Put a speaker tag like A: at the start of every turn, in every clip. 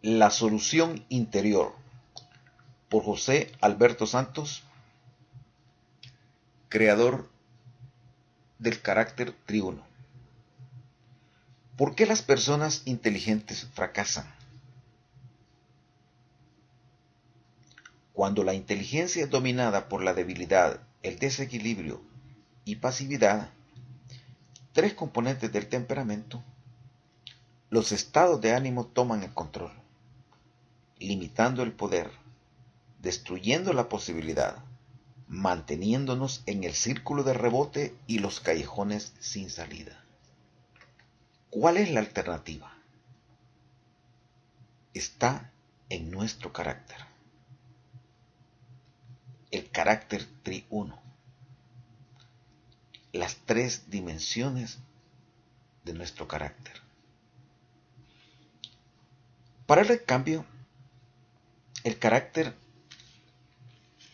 A: La solución interior, por José Alberto Santos, creador del carácter triuno. ¿Por qué las personas inteligentes fracasan? Cuando la inteligencia es dominada por la debilidad, el desequilibrio y pasividad, tres componentes del temperamento, los estados de ánimo toman el control, limitando el poder, destruyendo la posibilidad, manteniéndonos en el círculo de rebote y los callejones sin salida. ¿Cuál es la alternativa? Está en nuestro carácter. El carácter triuno. Las tres dimensiones de nuestro carácter. Para el cambio, el carácter,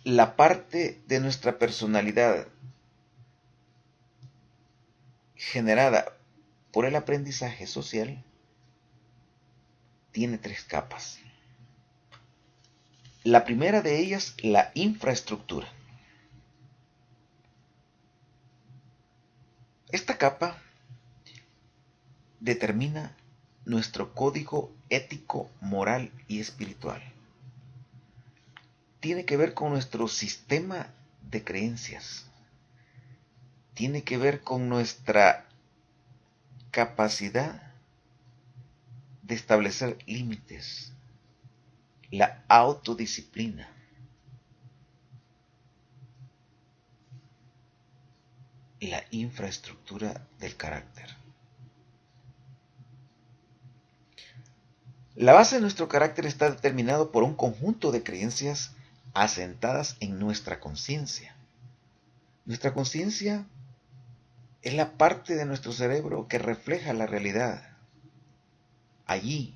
A: la parte de nuestra personalidad generada por el aprendizaje social, tiene tres capas. La primera de ellas, la infraestructura. Esta capa determina nuestro código ético, moral y espiritual. Tiene que ver con nuestro sistema de creencias. Tiene que ver con nuestra capacidad de establecer límites, la autodisciplina. La infraestructura del carácter. La base de nuestro carácter está determinado por un conjunto de creencias asentadas en nuestra conciencia. Nuestra conciencia es la parte de nuestro cerebro que refleja la realidad. Allí,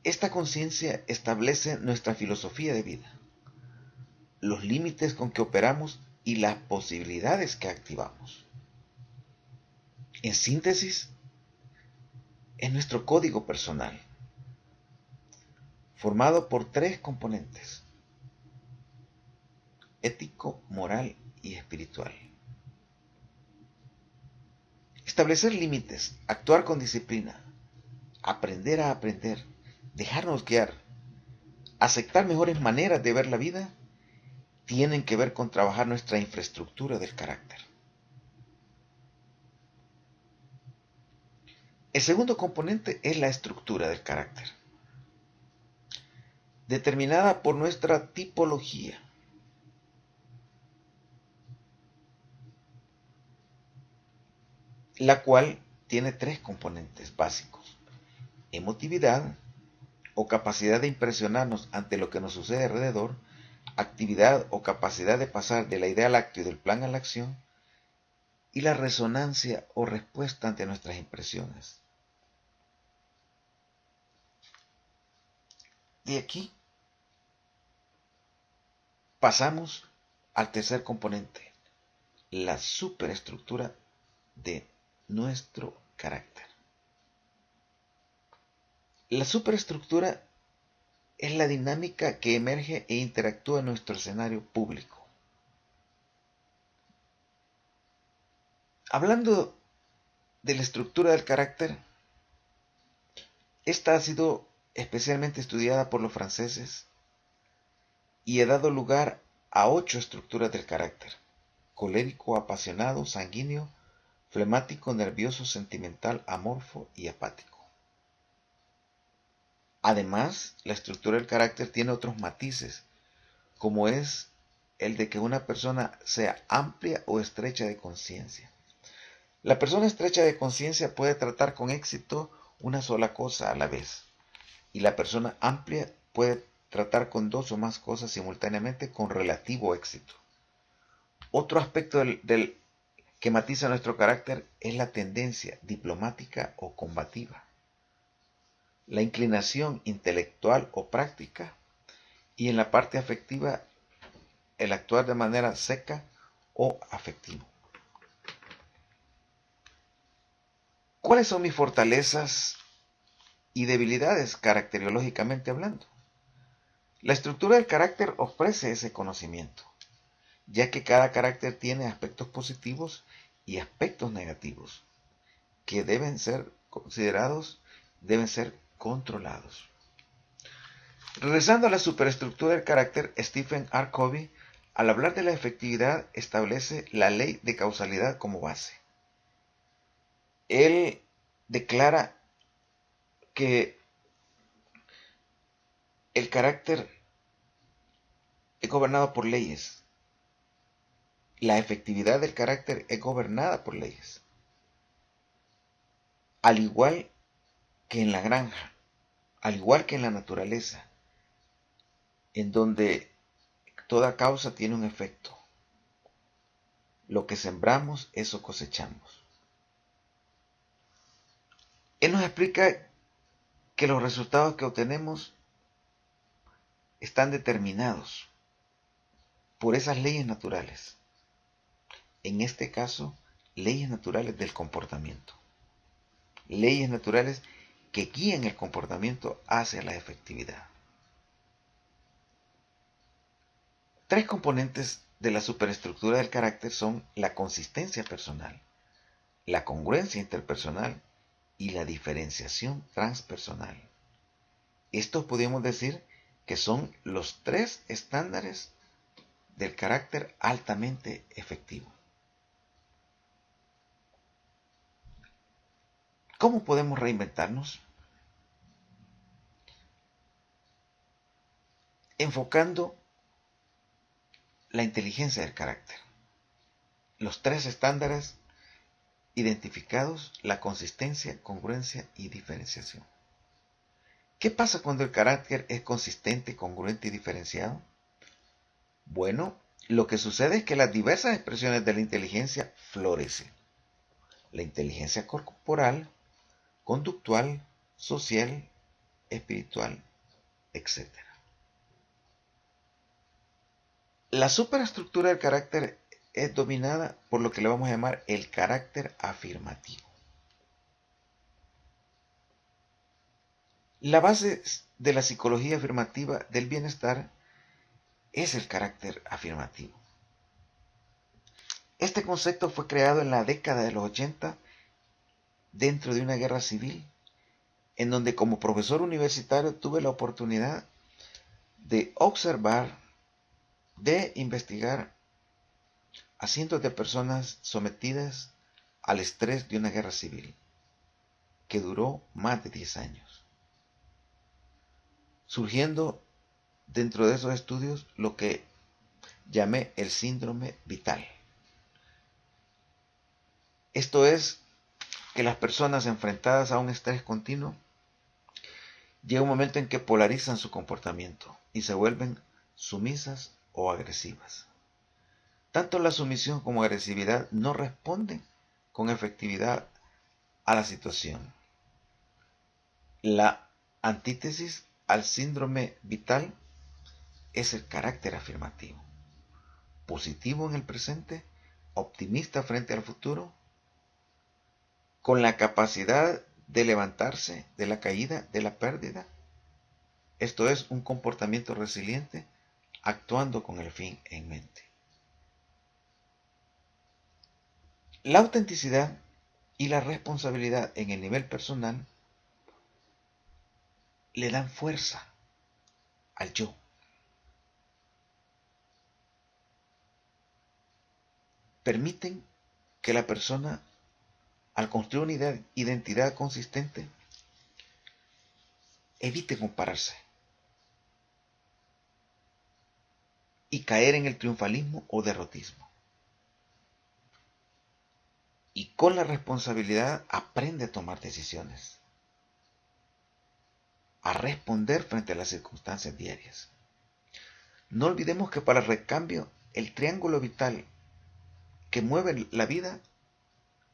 A: esta conciencia establece nuestra filosofía de vida, los límites con que operamos y las posibilidades que activamos. En síntesis, es nuestro código personal, formado por tres componentes: ético, moral y espiritual. Establecer límites, actuar con disciplina, aprender a aprender, dejarnos guiar, aceptar mejores maneras de ver la vida, tienen que ver con trabajar nuestra infraestructura del carácter. El segundo componente es la estructura del carácter, determinada por nuestra tipología. La cual tiene tres componentes básicos: emotividad o capacidad de impresionarnos ante lo que nos sucede alrededor, actividad o capacidad de pasar de la idea al acto y del plan a la acción, y la resonancia o respuesta ante nuestras impresiones. De aquí pasamos al tercer componente, la superestructura de nuestro carácter. La superestructura es la dinámica que emerge e interactúa en nuestro escenario público. Hablando de la estructura del carácter, esta ha sido especialmente estudiada por los franceses y ha dado lugar a 8 estructuras del carácter: colérico, apasionado, sanguíneo, flemático, nervioso, sentimental, amorfo y apático. Además, la estructura del carácter tiene otros matices, como es el de que una persona sea amplia o estrecha de conciencia. La persona estrecha de conciencia puede tratar con éxito una sola cosa a la vez, y la persona amplia puede tratar con dos o más cosas simultáneamente con relativo éxito. Otro aspecto que matiza nuestro carácter es la tendencia diplomática o combativa, la inclinación intelectual o práctica, y en la parte afectiva, el actuar de manera seca o afectivo. ¿Cuáles son mis fortalezas y debilidades caracteriológicamente hablando? La estructura del carácter ofrece ese conocimiento, ya que cada carácter tiene aspectos positivos y aspectos negativos, que deben ser considerados, deben ser controlados. Regresando a la superestructura del carácter, Stephen R. Covey, al hablar de la efectividad, establece la ley de causalidad como base. Él declara que el carácter es gobernado por leyes. La efectividad del carácter es gobernada por leyes. Al igual que en la granja, al igual que en la naturaleza, en donde toda causa tiene un efecto. Lo que sembramos, eso cosechamos. Él nos explica que los resultados que obtenemos están determinados por esas leyes naturales. En este caso, leyes naturales del comportamiento. Leyes naturales que guían el comportamiento hacia la efectividad. Tres componentes de la superestructura del carácter son la consistencia personal, la congruencia interpersonal y la diferenciación transpersonal. Estos podemos decir que son los tres estándares del carácter altamente efectivo. ¿Cómo podemos reinventarnos? Enfocando la inteligencia del carácter. Los tres estándares identificados, la consistencia, congruencia y diferenciación. ¿Qué pasa cuando el carácter es consistente, congruente y diferenciado? Bueno, lo que sucede es que las diversas expresiones de la inteligencia florecen. La inteligencia corporal, conductual, social, espiritual, etc. La superestructura del carácter es dominada por lo que le vamos a llamar el carácter afirmativo. La base de la psicología afirmativa del bienestar es el carácter afirmativo. Este concepto fue creado en la década de los 80 dentro de una guerra civil, en donde como profesor universitario tuve la oportunidad de observar, de investigar a cientos de personas sometidas al estrés de una guerra civil que duró más de 10 años, surgiendo dentro de esos estudios lo que llamé el síndrome vital. Esto es que las personas enfrentadas a un estrés continuo llega un momento en que polarizan su comportamiento y se vuelven sumisas o agresivas. Tanto la sumisión como la agresividad no responden con efectividad a la situación. La antítesis al síndrome vital es el carácter afirmativo, positivo en el presente, optimista frente al futuro, con la capacidad de levantarse de la caída, de la pérdida. Esto es un comportamiento resiliente, actuando con el fin en mente. La autenticidad y la responsabilidad en el nivel personal le dan fuerza al yo. Permiten que la persona, al construir una identidad consistente, evite compararse y caer en el triunfalismo o derrotismo. Y con la responsabilidad aprende a tomar decisiones, a responder frente a las circunstancias diarias. No olvidemos que para el recambio, el triángulo vital que mueve la vida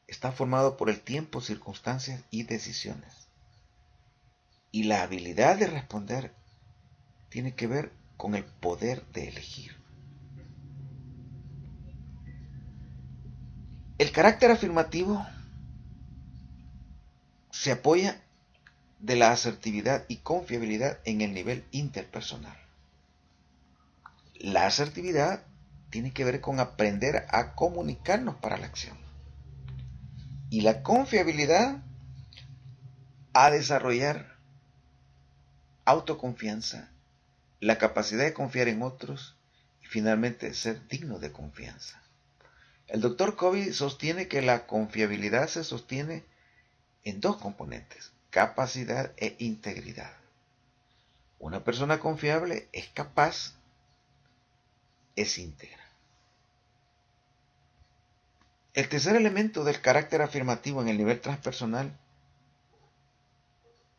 A: está formado por el tiempo, circunstancias y decisiones. Y la habilidad de responder tiene que ver con el poder de elegir. El carácter afirmativo se apoya de la asertividad y confiabilidad en el nivel interpersonal. La asertividad tiene que ver con aprender a comunicarnos para la acción. Y la confiabilidad a desarrollar autoconfianza, la capacidad de confiar en otros y finalmente ser digno de confianza. El doctor Covey sostiene que la confiabilidad se sostiene en dos componentes, capacidad e integridad. Una persona confiable es capaz, es íntegra. El tercer elemento del carácter afirmativo en el nivel transpersonal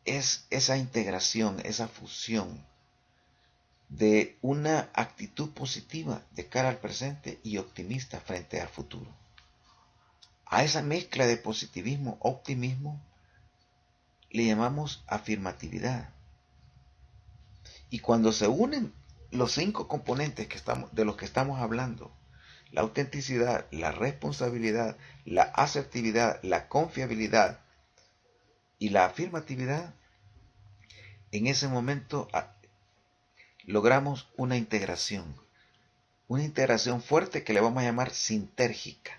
A: es esa integración, esa fusión de una actitud positiva de cara al presente y optimista frente al futuro. A esa mezcla de positivismo, optimismo, le llamamos afirmatividad. Y cuando se unen los 5 componentes de los que estamos hablando, la autenticidad, la responsabilidad, la asertividad, la confiabilidad y la afirmatividad, en ese momento logramos una integración fuerte que le vamos a llamar sintérgica.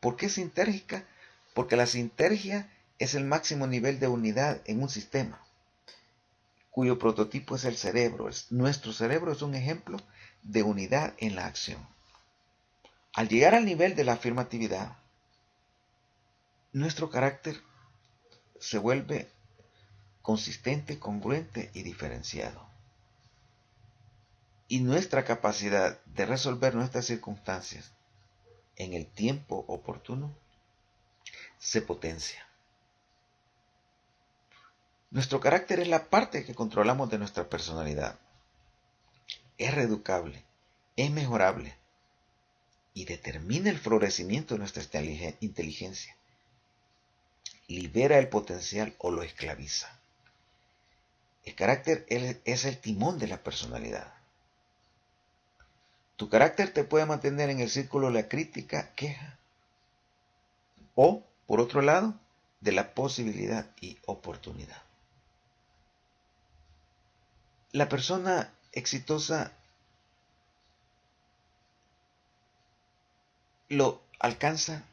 A: ¿Por qué sintérgica? Porque la sintergia es el máximo nivel de unidad en un sistema, cuyo prototipo es el cerebro. Nuestro cerebro es un ejemplo de unidad en la acción. Al llegar al nivel de la afirmatividad, nuestro carácter se vuelve consistente, congruente y diferenciado. Y nuestra capacidad de resolver nuestras circunstancias en el tiempo oportuno se potencia. Nuestro carácter es la parte que controlamos de nuestra personalidad. Es reeducable, es mejorable y determina el florecimiento de nuestra inteligencia. Libera el potencial o lo esclaviza. El carácter es el timón de la personalidad. Tu carácter te puede mantener en el círculo de la crítica, queja, o, por otro lado, de la posibilidad y oportunidad. La persona exitosa lo alcanza,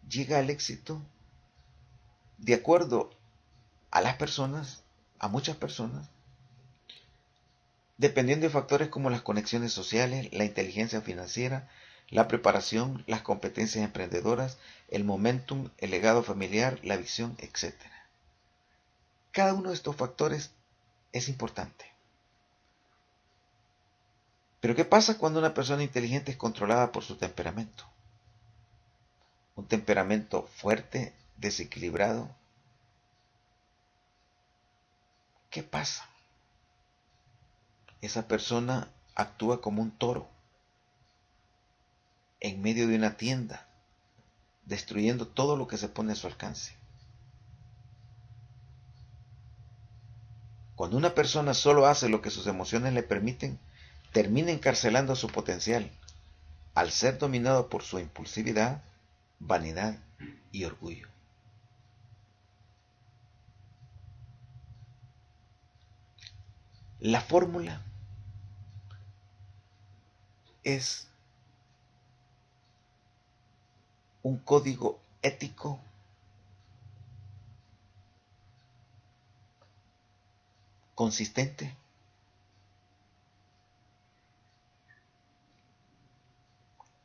A: llega al éxito de acuerdo a las personas, a muchas personas, dependiendo de factores como las conexiones sociales, la inteligencia financiera, la preparación, las competencias emprendedoras, el momentum, el legado familiar, la visión, etc. Cada uno de estos factores es importante. Pero ¿qué pasa cuando una persona inteligente es controlada por su temperamento? Un temperamento fuerte, desequilibrado. ¿Qué pasa? Esa persona actúa como un toro en medio de una tienda, destruyendo todo lo que se pone a su alcance. Cuando una persona solo hace lo que sus emociones le permiten, termina encarcelando su potencial, al ser dominado por su impulsividad, vanidad y orgullo. La fórmula es un código ético consistente,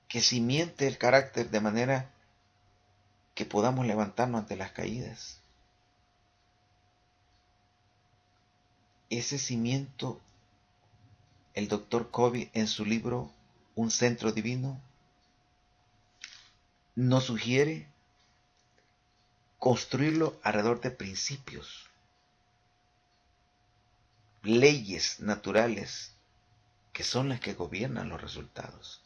A: que cimente el carácter de manera que podamos levantarnos ante las caídas. Ese cimiento, el doctor Covey en su libro Un Centro Divino nos sugiere construirlo alrededor de principios, leyes naturales que son las que gobiernan los resultados,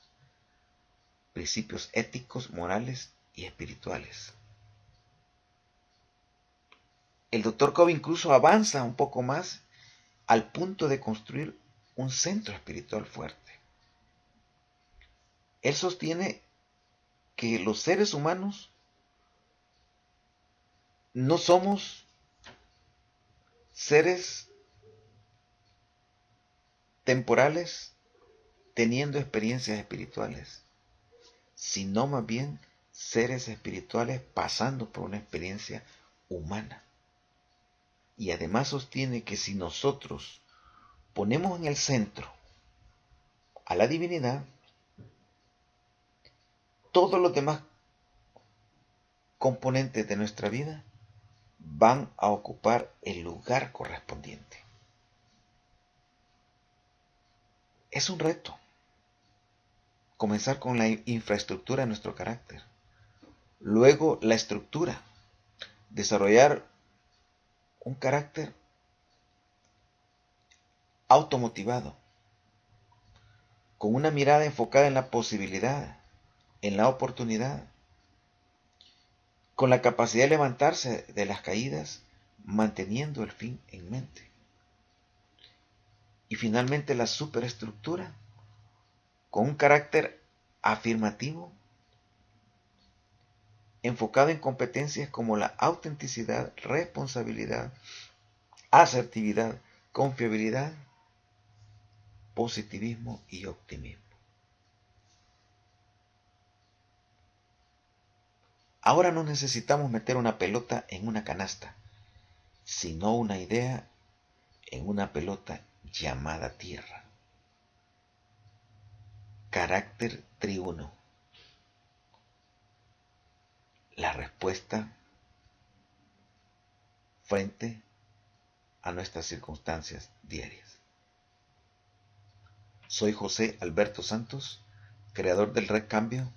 A: principios éticos, morales y espirituales. El doctor Covey incluso avanza un poco más al punto de construir un centro espiritual fuerte. Él sostiene que los seres humanos No somos seres temporales teniendo experiencias espirituales, sino más bien seres espirituales pasando por una experiencia humana. Y además sostiene que si nosotros ponemos en el centro a la divinidad, todos los demás componentes de nuestra vida van a ocupar el lugar correspondiente. Es un reto comenzar con la infraestructura de nuestro carácter, luego la estructura, desarrollar un carácter automotivado, con una mirada enfocada en la posibilidad, en la oportunidad, con la capacidad de levantarse de las caídas, manteniendo el fin en mente. Y finalmente la superestructura, con un carácter afirmativo, enfocado en competencias como la autenticidad, responsabilidad, asertividad, confiabilidad, positivismo y optimismo. Ahora no necesitamos meter una pelota en una canasta, sino una idea en una pelota llamada tierra. Carácter triuno. La respuesta frente a nuestras circunstancias diarias. Soy José Alberto Santos, creador del Recambio,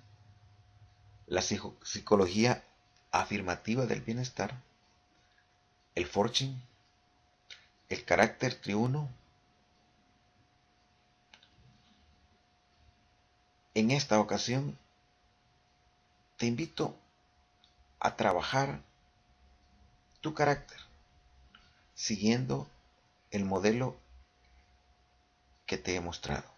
A: la psicología afirmativa del bienestar, el fortune, el carácter triuno. En esta ocasión te invito a trabajar tu carácter siguiendo el modelo que te he mostrado.